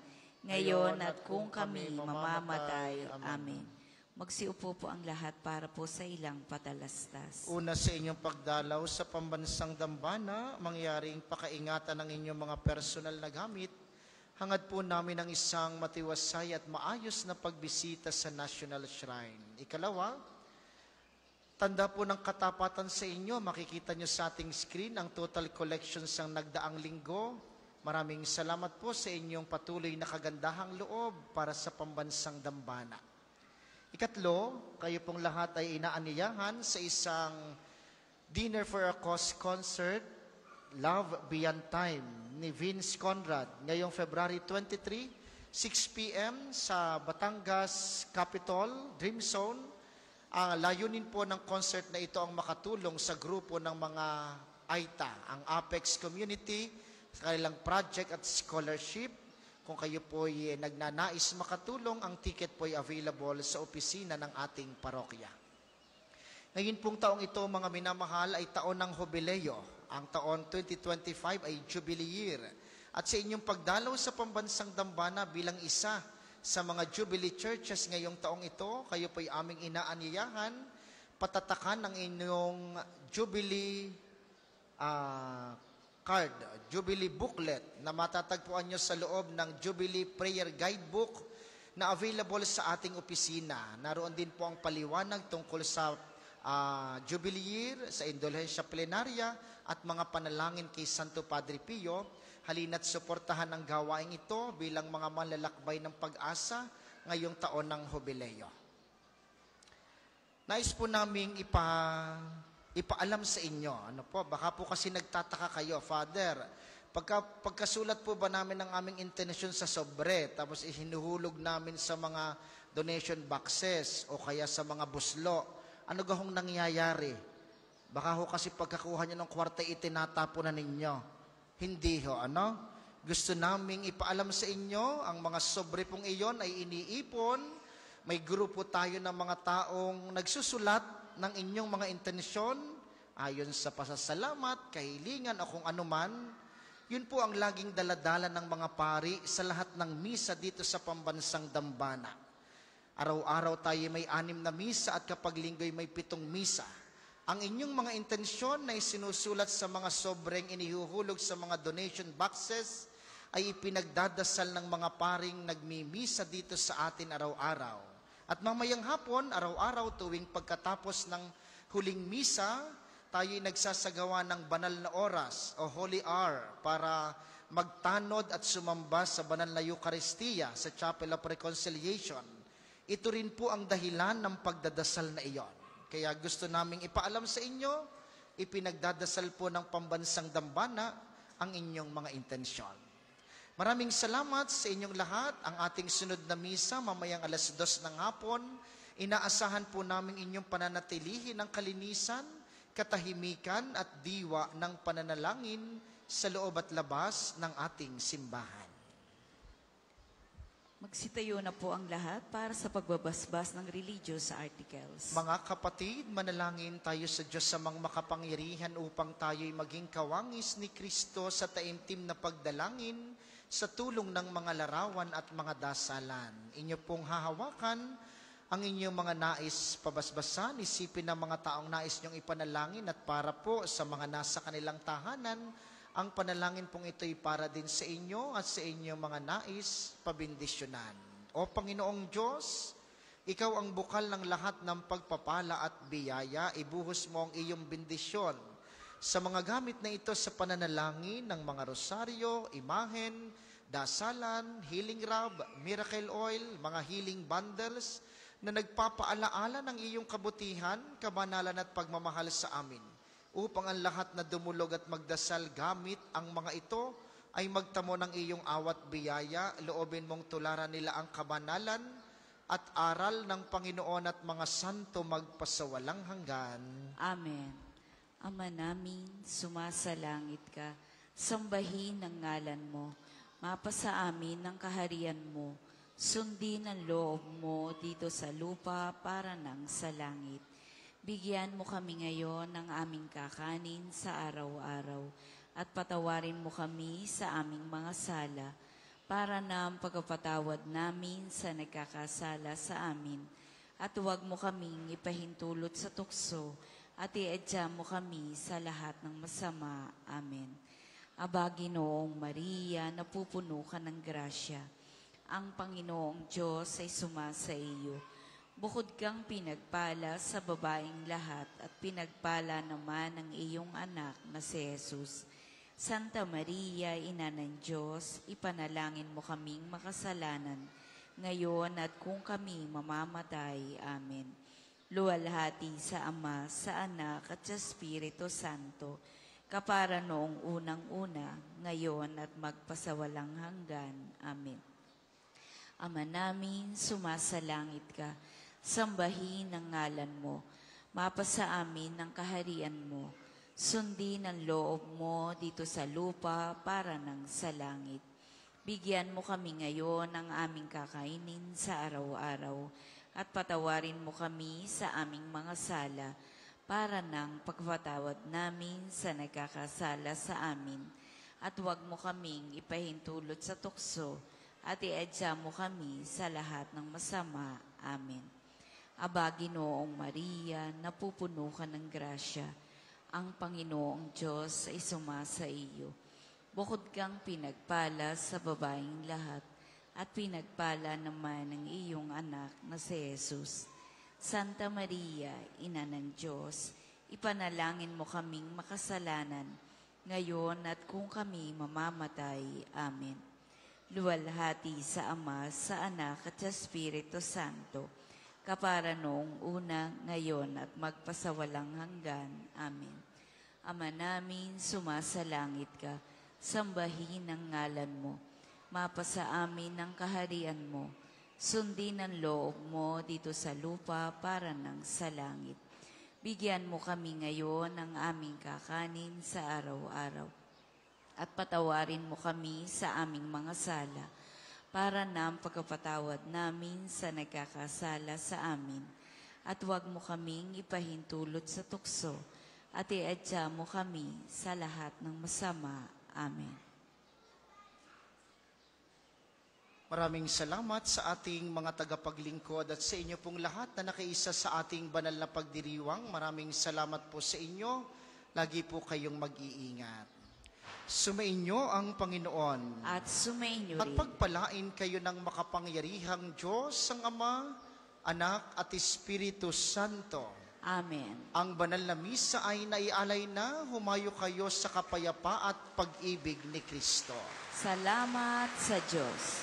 ngayon at kung kami mamamatay. Amen. Magsiupo po ang lahat para po sa ilang patalastas. Una sa inyong pagdalaw sa pambansang dambana, mangyaring pakaingatan ng inyong mga personal na gamit. Hangad po namin ang isang matiwasay at maayos na pagbisita sa National Shrine. Ikalawa, Tanda po ng katapatan sa inyo, makikita nyo sa ating screen ang total collections ng nagdaang linggo. Maraming salamat po sa inyong patuloy na kagandahang loob para sa pambansang dambana. Ikatlo, kayo pong lahat ay inaaniyahan sa isang Dinner for a Cause concert, Love Beyond Time, ni Vince Conrad, ngayong February 23, 6 p.m. sa Batangas Capitol, Dream Zone. Ang layunin po ng concert na ito ang makatulong sa grupo ng mga AITA, ang Apex Community, sa kanilang project at scholarship. Kung kayo po ay nagnanais makatulong, ang ticket po ay available sa opisina ng ating parokya. Ngayon pong taong ito, mga minamahal, ay taon ng Jubileo. Ang taon 2025 ay Jubilee Year. At sa inyong pagdalaw sa pambansang dambana bilang isa sa mga Jubilee Churches ngayong taong ito, kayo po'y aming inaanyayahan, patatakan ang inyong Jubilee card, Jubilee booklet na matatagpuan nyo sa loob ng Jubilee Prayer Guidebook na available sa ating opisina. Naroon din po ang paliwanag tungkol sa Jubilee Year, sa indulhensya plenarya at mga panalangin kay Santo Padre Pio. Halina't suportahan ang gawain ito bilang mga manlalakbay ng pag-asa ngayong taon ng Jubileo. Nais po naming ipaalam sa inyo. Ano po, baka po kasi nagtataka kayo, Father, pagkasulat po ba namin ng aming intensyon sa sobre, tapos ihinuhulog namin sa mga donation boxes o kaya sa mga buslo, ano gahong nangyayari? Baka ho kasi pagkakuha nyo ng kwarta, itinatapo na ninyo. Hindi ho, ano? Gusto naming ipaalam sa inyo, ang mga sobre pong iyon ay iniipon. May grupo tayo ng mga taong nagsusulat ng inyong mga intensyon ayon sa pasasalamat, kahilingan o kung anuman. Yun po ang laging daladala ng mga pari sa lahat ng misa dito sa pambansang dambana. Araw-araw tayo may 6 na misa at kapag linggo'y may 7 misa. Ang inyong mga intensyon na isinusulat sa mga sobreng inihuhulog sa mga donation boxes ay ipinagdadasal ng mga paring nagmimisa dito sa atin araw-araw. At mamayang hapon, araw-araw tuwing pagkatapos ng huling misa, tayo'y nagsasagawa ng banal na oras o Holy Hour para magtanod at sumamba sa banal na Eucharistia sa Chapel of Reconciliation. Ito rin po ang dahilan ng pagdadasal na iyon. Kaya gusto naming ipaalam sa inyo, ipinagdadasal po ng pambansang dambana ang inyong mga intensyon. Maraming salamat sa inyong lahat. Ang ating sunod na misa mamayang 2:00 ng hapon, inaasahan po namin inyong pananatilihin ng kalinisan, katahimikan at diwa ng pananalangin sa loob at labas ng ating simbahan. Magsitayo na po ang lahat para sa pagbabasbas ng religious articles. Mga kapatid, manalangin tayo sa Diyos sa mga makapangyarihan upang tayo'y maging kawangis ni Kristo sa taimtim na pagdalangin sa tulong ng mga larawan at mga dasalan. Inyo pong hahawakan ang inyong mga nais pabasbasan, isipin ng mga taong nais niyong ipanalangin at para po sa mga nasa kanilang tahanan, ang panalangin pong ito'y para din sa inyo at sa inyong mga nais pabindisyonan. O Panginoong Diyos, Ikaw ang bukal ng lahat ng pagpapala at biyaya, ibuhos mo ang iyong bendisyon sa mga gamit na ito sa pananalangin ng mga rosaryo, imahen, dasalan, healing rub, miracle oil, mga healing bundles na nagpapaalaala ng iyong kabutihan, kabanalan at pagmamahal sa amin, upang ang lahat na dumulog at magdasal gamit ang mga ito ay magtamo ng iyong awat biyaya, loobin mong tularan nila ang kabanalan at aral ng Panginoon at mga santo magpasawalang hanggan. Amen. Ama namin, sumasalangit ka, sambahin ang ngalan mo, mapasa amin ang kaharian mo, sundin ang loob mo dito sa lupa para nang sa langit. Bigyan mo kami ngayon ng aming kakanin sa araw-araw at patawarin mo kami sa aming mga sala para na ang pagpapatawad namin sa nagkakasala sa amin at huwag mo kaming ipahintulot sa tukso at iadya mo kami sa lahat ng masama. Amen. Aba, Ginoong Maria, napupuno ka ng grasya. Ang Panginoong Diyos ay sumasa iyo. Bukod kang pinagpala sa babaeng lahat at pinagpala naman ang iyong anak na si Jesus. Santa Maria, Ina ng Diyos, ipanalangin mo kaming makasalanan, ngayon at kung kami mamamatay. Amen. Luwalhati sa Ama, sa Anak at sa Espiritu Santo, kapara noong unang-una, ngayon at magpasawalang hanggan. Amen. Ama namin, sumasalangit ka, sambahin ang ngalan mo, mapasa amin ang kaharian mo, sundin ang loob mo dito sa lupa para nang sa langit. Bigyan mo kami ngayon ng aming kakainin sa araw-araw at patawarin mo kami sa aming mga sala para nang pagpatawad namin sa nagkakasala sa amin. At huwag mo kaming ipahintulot sa tukso at iadya mo kami sa lahat ng masama. Amen. Aba, Ginoong Maria, napupuno ka ng grasya. Ang Panginoong Diyos ay sumasa iyo. Bukod kang pinagpala sa babaeng lahat, at pinagpala naman ang iyong anak na si Jesus. Santa Maria, Ina ng Diyos, ipanalangin mo kaming makasalanan, ngayon at kung kami mamamatay. Amen. Luwalhati sa Ama, sa Anak at sa Espiritu Santo, kapara noong una, ngayon at magpasawalang hanggan. Amen. Ama namin, sumasalangit ka, sambahin ang ngalan mo, mapasa amin ang kaharian mo, sundin ang loob mo dito sa lupa para nang sa langit. Bigyan mo kami ngayon ng aming kakanin sa araw-araw, at patawarin mo kami sa aming mga sala, para nang pagkapatawad namin sa nagkakasala sa amin. At huwag mo kaming ipahintulot sa tukso, at iadya mo kami sa lahat ng masama. Amen. Maraming salamat sa ating mga tagapaglingkod at sa inyo pong lahat na nakiisa sa ating banal na pagdiriwang. Maraming salamat po sa inyo. Lagi po kayong mag-iingat. Sumainyo ang Panginoon. At sumainyo At rin. pagpalain kayo ng makapangyarihang Diyos, ang Ama, Anak at Espiritu Santo. Amen. Ang banal na misa ay naialay na, humayo kayo sa kapayapa at pag-ibig ni Kristo. Salamat sa Diyos.